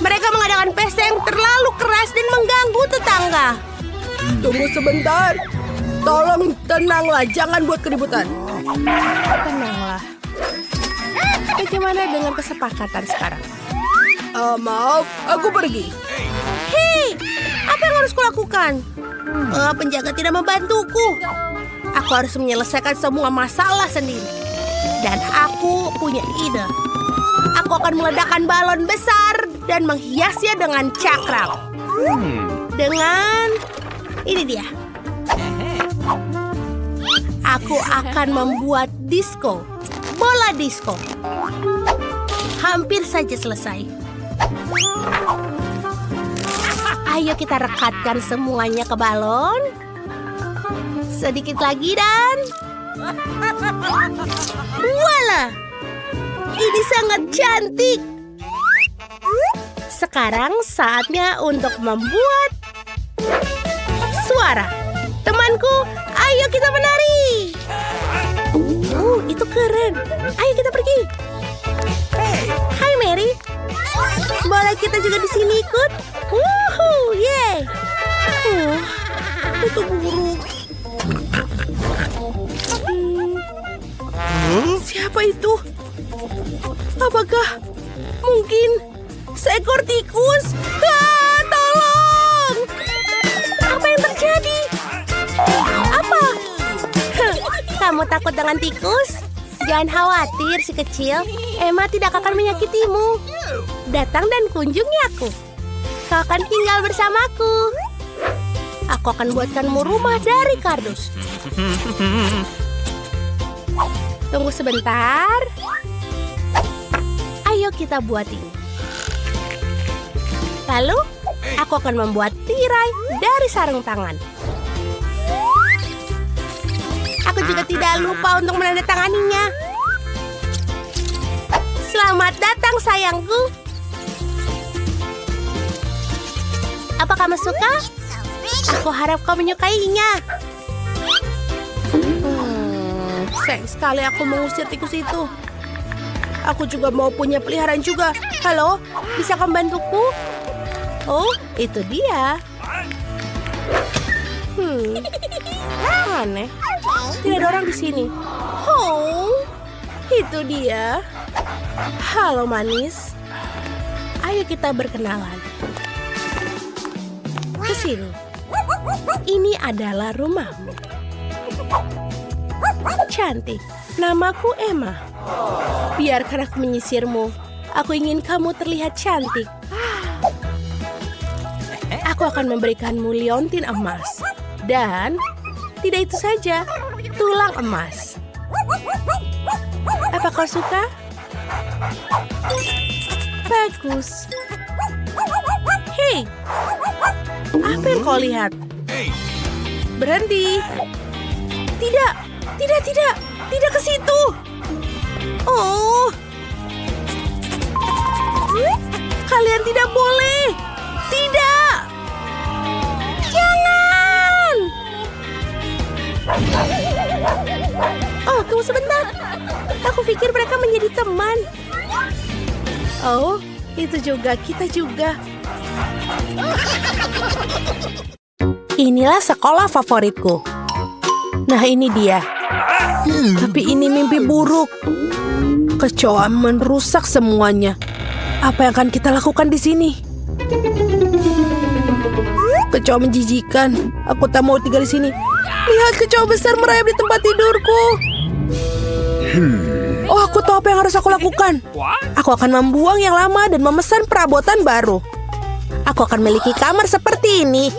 Mereka mengadakan pesta yang terlalu keras dan mengganggu tetangga. Tunggu sebentar. Tolong tenanglah, jangan buat keributan. Tenanglah. Bagaimana dengan kesepakatan sekarang? Maaf, aku pergi. Hei, apa yang harus kulakukan? Penjaga tidak membantuku. Aku harus menyelesaikan semua masalah sendiri. Dan aku punya ide. Aku akan meledakkan balon besar dan menghiasnya dengan cakram. Dengan... ini dia. Aku akan membuat disco. Bola disco. Hampir saja selesai. Ayo kita rekatkan semuanya ke balon. Sedikit lagi dan... Voila! Ini sangat cantik. Sekarang saatnya untuk membuat suara. Temanku, ayo kita menari. Itu keren. Ayo kita pergi. Hai Mary. Boleh kita juga di sini ikut? Wuhuu, yeay. Itu buruk. Siapa itu? Apakah mungkin seekor tikus? Tolong! Apa yang terjadi? Apa? Kamu takut dengan tikus? Jangan khawatir si kecil. Emma tidak akan menyakitimu. Datang dan kunjungi aku. Kau akan tinggal bersamaku. Aku akan buatkanmu rumah dari kardus. Tunggu sebentar. Ayo kita buat ini. Lalu, aku akan membuat tirai dari sarung tangan. Aku juga tidak lupa untuk menandatanganinya. Selamat datang, sayangku. Apa kamu suka? Aku harap kau menyukainya. Sayang sekali aku mengusir tikus itu. Aku juga mau punya peliharaan juga. Halo, bisa kamu bantuku? Oh, itu dia. Aneh. Tidak ada orang di sini. Oh, itu dia. Halo manis. Ayo kita berkenalan. ke sini. Ini adalah rumahmu. Cantik. Namaku Emma. Biarkan aku menyisirmu. Aku ingin kamu terlihat cantik. Aku akan memberikanmu liontin emas. Dan tidak itu saja, tulang emas. Apa kau suka? Bagus. Hei, apa yang kau lihat? Berhenti. Tidak, tidak ke situ. Oh, kalian tidak boleh. Tidak. Jangan. Oh, tunggu sebentar. Aku pikir mereka menjadi teman. Oh, itu juga, kita juga. Inilah sekolah favoritku. Nah, ini dia. Tapi ini mimpi buruk. Kecoa merusak semuanya. Apa yang akan kita lakukan di sini? Kecoa menjijikan. Aku tak mau tinggal di sini. Lihat, kecoa besar merayap di tempat tidurku. Oh, aku tahu apa yang harus aku lakukan. Aku akan membuang yang lama dan memesan perabotan baru. Aku akan memiliki kamar seperti ini.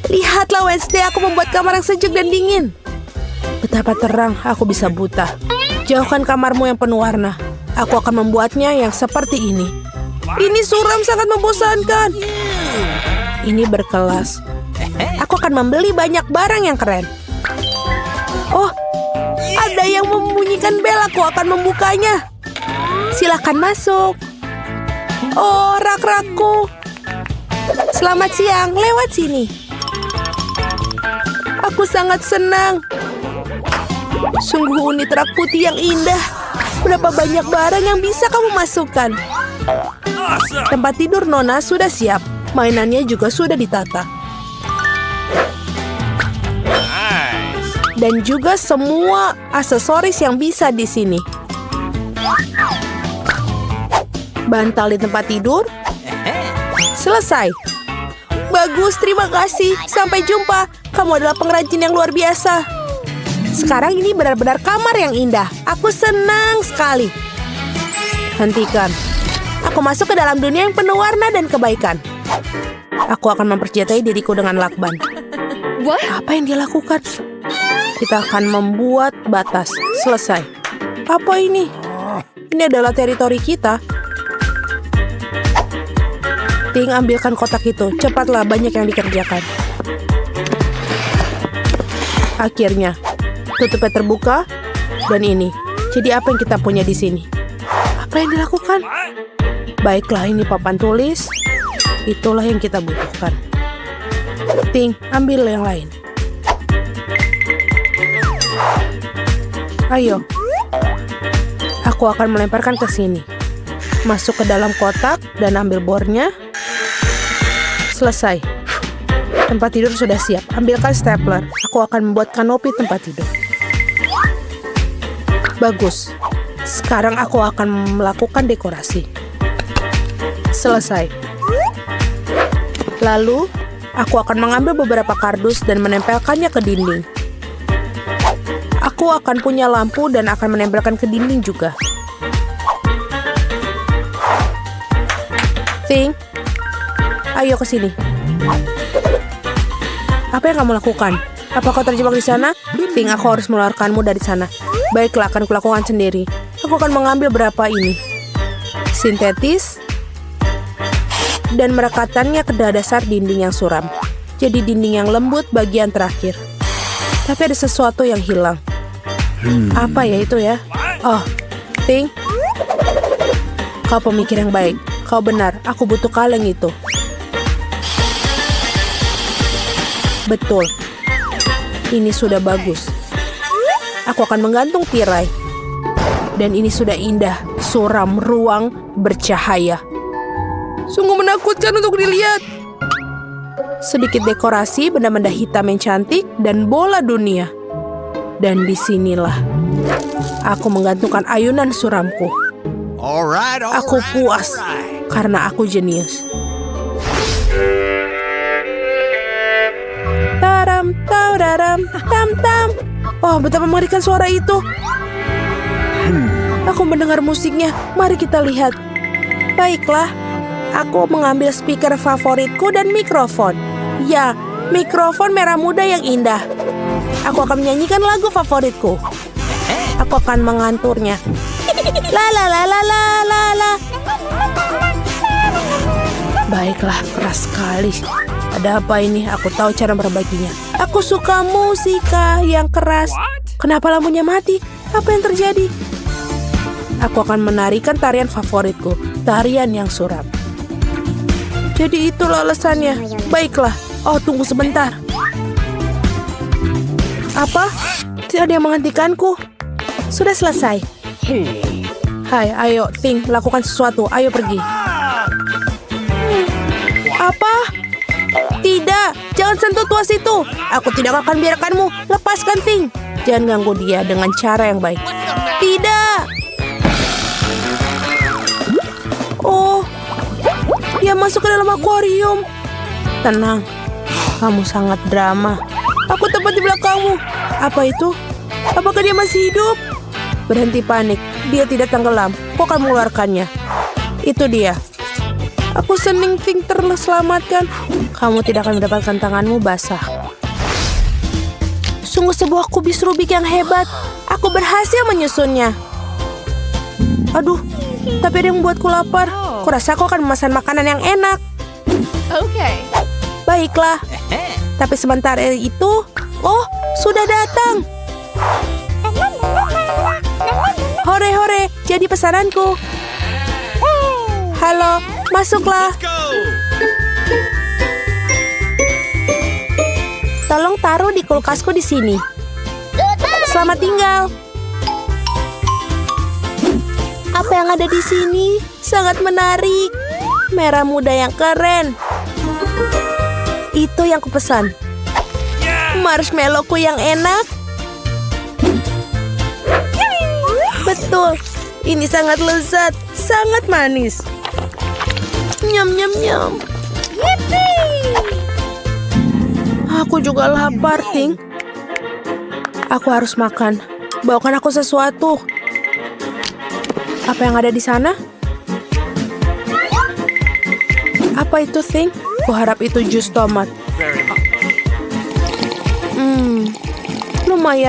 Lihatlah Wednesday, aku membuat kamar yang sejuk dan dingin. Betapa terang aku bisa buta. Jauhkan kamarmu yang penuh warna. Aku akan membuatnya yang seperti ini. Ini suram, sangat membosankan. Ini berkelas. Aku akan membeli banyak barang yang keren. Oh, ada yang membunyikan bel. Aku akan membukanya. Silakan masuk. Oh, rak-rakku. Selamat siang, lewat sini. Aku sangat senang. Sungguh unit rak putih yang indah. Berapa banyak barang yang bisa kamu masukkan. Tempat tidur Nona sudah siap. Mainannya juga sudah ditata. Dan juga semua aksesoris yang bisa di sini. Bantal di tempat tidur. Selesai. Bagus, terima kasih. Sampai jumpa. Kamu adalah pengrajin yang luar biasa. Sekarang ini benar-benar kamar yang indah. Aku senang sekali. Hentikan. Aku masuk ke dalam dunia yang penuh warna dan kebaikan. Aku akan mempercayai diriku dengan lakban. Apa yang dia lakukan? Kita akan membuat batas. Selesai. Apa ini? Ini adalah teritori kita. Ting, ambilkan kotak itu. Cepatlah, banyak yang dikerjakan. Akhirnya, tutupnya terbuka. Dan ini. Jadi apa yang kita punya di sini? Apa yang dilakukan? Baiklah, ini papan tulis. Itulah yang kita butuhkan. Ting, ambil yang lain. Ayo. Aku akan melemparkan ke sini. Masuk ke dalam kotak dan ambil bornya. Selesai. Tempat tidur sudah siap. Ambilkan stapler. Aku akan membuat kanopi tempat tidur. Bagus. Sekarang aku akan melakukan dekorasi. Selesai. Lalu, aku akan mengambil beberapa kardus dan menempelkannya ke dinding. Aku akan punya lampu dan akan menempelkan ke dinding juga. Ting, ayo ke sini. Apa yang kamu lakukan? Apa kau terjebak di sana? Ting, aku harus mengeluarkanmu dari sana. Baiklah, akan kulakukan sendiri. Aku akan mengambil berapa ini. Sintetis. Dan merekatannya ke dasar dinding yang suram. Jadi dinding yang lembut bagian terakhir. Tapi ada sesuatu yang hilang. Apa ya itu ya? Oh, Ting. Kau pemikir yang baik. Kau benar, aku butuh kaleng itu. Betul. Ini sudah bagus. Aku akan menggantung tirai. Dan ini sudah indah, suram, ruang, bercahaya. Sungguh menakutkan untuk dilihat. Sedikit dekorasi, benda-benda hitam yang cantik, dan bola dunia. Dan disinilah aku menggantungkan ayunan suramku. Aku puas karena aku jenius. Taudaram, tam-tam. Oh, betapa mengerikan suara itu. Aku mendengar musiknya. Mari kita lihat. Baiklah, aku mengambil speaker favoritku dan mikrofon. Ya, mikrofon merah muda yang indah. Aku akan menyanyikan lagu favoritku. Aku akan menganturnya. La la la la la la la. Baiklah, keras sekali. Ada apa ini? Aku tahu cara memperbaikinya. Aku suka musika yang keras. Kenapa lampunya mati? Apa yang terjadi? Aku akan menarikan tarian favoritku, tarian yang suram. Jadi itulah alasannya. Baiklah. Oh, tunggu sebentar. Apa? Tidak ada yang menghentikanku. Sudah selesai. Hai, ayo, Ting, lakukan sesuatu. Ayo pergi. Apa? Tidak, jangan sentuh tuas itu. Aku tidak akan biarkanmu. Lepaskan, Ting. Jangan ganggu dia dengan cara yang baik. Tidak. Oh, dia masuk ke dalam akuarium. Tenang, kamu sangat drama. Aku tepat di belakangmu. Apa itu? Apakah dia masih hidup? Berhenti panik, dia tidak tenggelam. Kau akan mengeluarkannya. Itu dia. Aku senang Ting terselamatkan. Kamu tidak akan mendapatkan tanganmu basah. Sungguh sebuah kubis Rubik yang hebat. Aku berhasil menyusunnya. Aduh, tapi ada yang membuatku lapar. Kurasa aku akan memesan makanan yang enak. Okay. Baiklah. Tapi sebentar itu, oh, sudah datang. Hore hore, jadi pesananku. Halo, masuklah. Tolong taruh di kulkasku di sini. Selamat tinggal. Apa yang ada di sini? Sangat menarik. Merah muda yang keren. Itu yang kupesan. Marshmallowku yang enak. Betul. Ini sangat lezat, sangat manis. Nyam nyam nyam. Aku juga lapar, Ting. Aku harus makan. Bawakan aku sesuatu. Apa yang ada di sana? Apa itu, Ting? Kuharap itu jus tomat.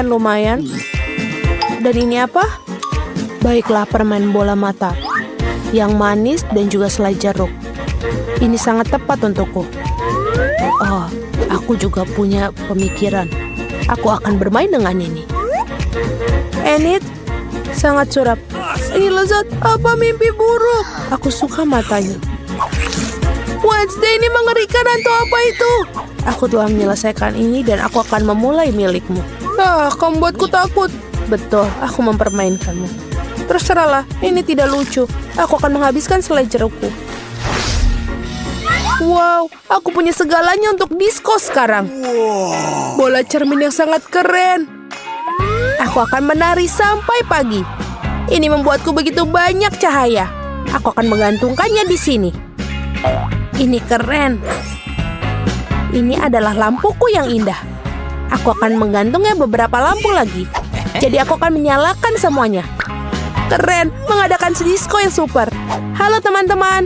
Lumayan. Dan ini apa? Baiklah, permen bola mata. Yang manis dan juga selai jeruk. Ini sangat tepat untukku. Oh, aku juga punya pemikiran. Aku akan bermain dengan ini. Enid, sangat suram. Ini lezat. Apa mimpi buruk? Aku suka matanya. Wednesday, ini mengerikan atau apa itu? Aku telah menyelesaikan ini dan aku akan memulai milikmu. Kamu buatku takut. Betul, aku mempermainkanmu. Terserahlah, ini tidak lucu. Aku akan menghabiskan selai jerukku. Wow, aku punya segalanya untuk disko sekarang. Bola cermin yang sangat keren. Aku akan menari sampai pagi. Ini membuatku begitu banyak cahaya. Aku akan menggantungkannya di sini. Ini keren. Ini adalah lampuku yang indah. Aku akan menggantungnya beberapa lampu lagi. Jadi aku akan menyalakan semuanya. Keren, mengadakan disko yang super. Halo teman-teman.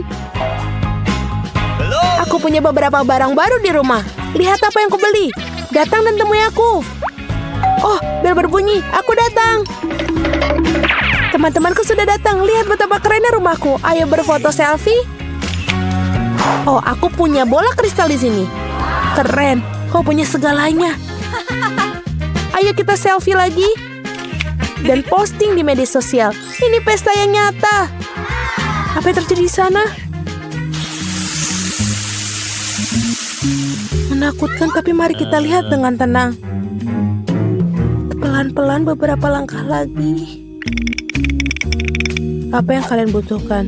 Aku punya beberapa barang baru di rumah. Lihat apa yang kubeli. Datang dan temui aku. Oh, bel berbunyi. Aku datang. Teman-temanku sudah datang. Lihat betapa kerennya rumahku. Ayo berfoto selfie. Oh, aku punya bola kristal di sini. Keren. Kau punya segalanya. Ayo kita selfie lagi. Dan posting di media sosial. Ini pesta yang nyata. Apa yang terjadi di sana? Menakutkan, tapi mari kita lihat dengan tenang. Pelan-pelan beberapa langkah lagi. Apa yang kalian butuhkan?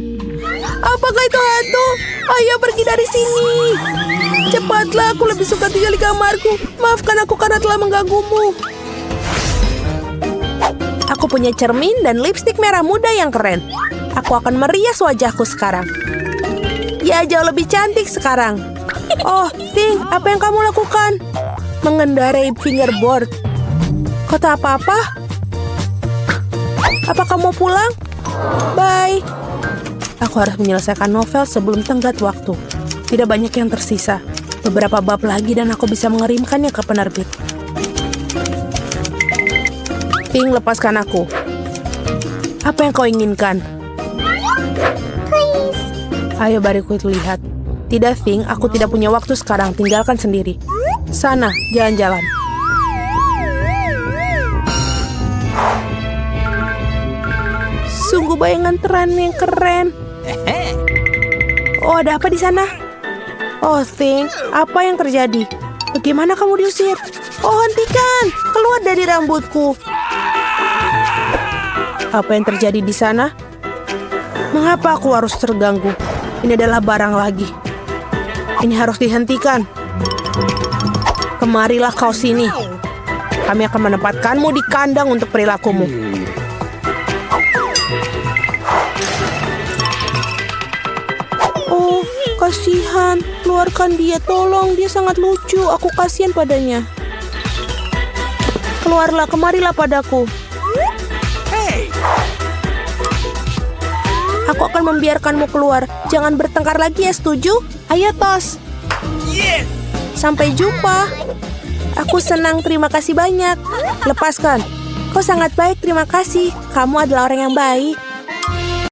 Apakah itu hantu? Ayo pergi dari sini. Cepatlah, aku lebih suka tinggal di kamarku. Maafkan aku karena telah mengganggumu. Aku punya cermin dan lipstik merah muda yang keren. Aku akan merias wajahku sekarang. Ya, jauh lebih cantik sekarang. Oh, Ting, apa yang kamu lakukan? mengendarai fingerboard. Kau tak apa-apa? Apa kamu mau pulang? Bye. Aku harus menyelesaikan novel sebelum tenggat waktu. Tidak banyak yang tersisa. Beberapa bab lagi dan aku bisa mengirimkannya ke penerbit. Pink, lepaskan aku. Apa yang kau inginkan? Ayo bariku lihat. Tidak, Pink, aku tidak punya waktu sekarang. Tinggalkan sendiri. Sana, jalan-jalan. Sungguh bayangan teran yang keren. Oh, ada apa di sana? Oh, Pink, apa yang terjadi? Bagaimana kamu diusir? Oh, hentikan! Keluar dari rambutku. Apa yang terjadi di sana? Mengapa aku harus terganggu? Ini adalah barang lagi. Ini harus dihentikan. Kemarilah kau sini. Kami akan menempatkanmu di kandang untuk perilakumu. Oh, kasihan. Keluarkan dia, tolong. Dia sangat lucu. Aku kasihan padanya. Keluarlah, kemarilah padaku. Aku akan membiarkanmu keluar. Jangan bertengkar lagi ya, setuju? Ayo, Tos. Yes! Sampai jumpa. Aku senang, terima kasih banyak. Lepaskan. Kau sangat baik, terima kasih. Kamu adalah orang yang baik.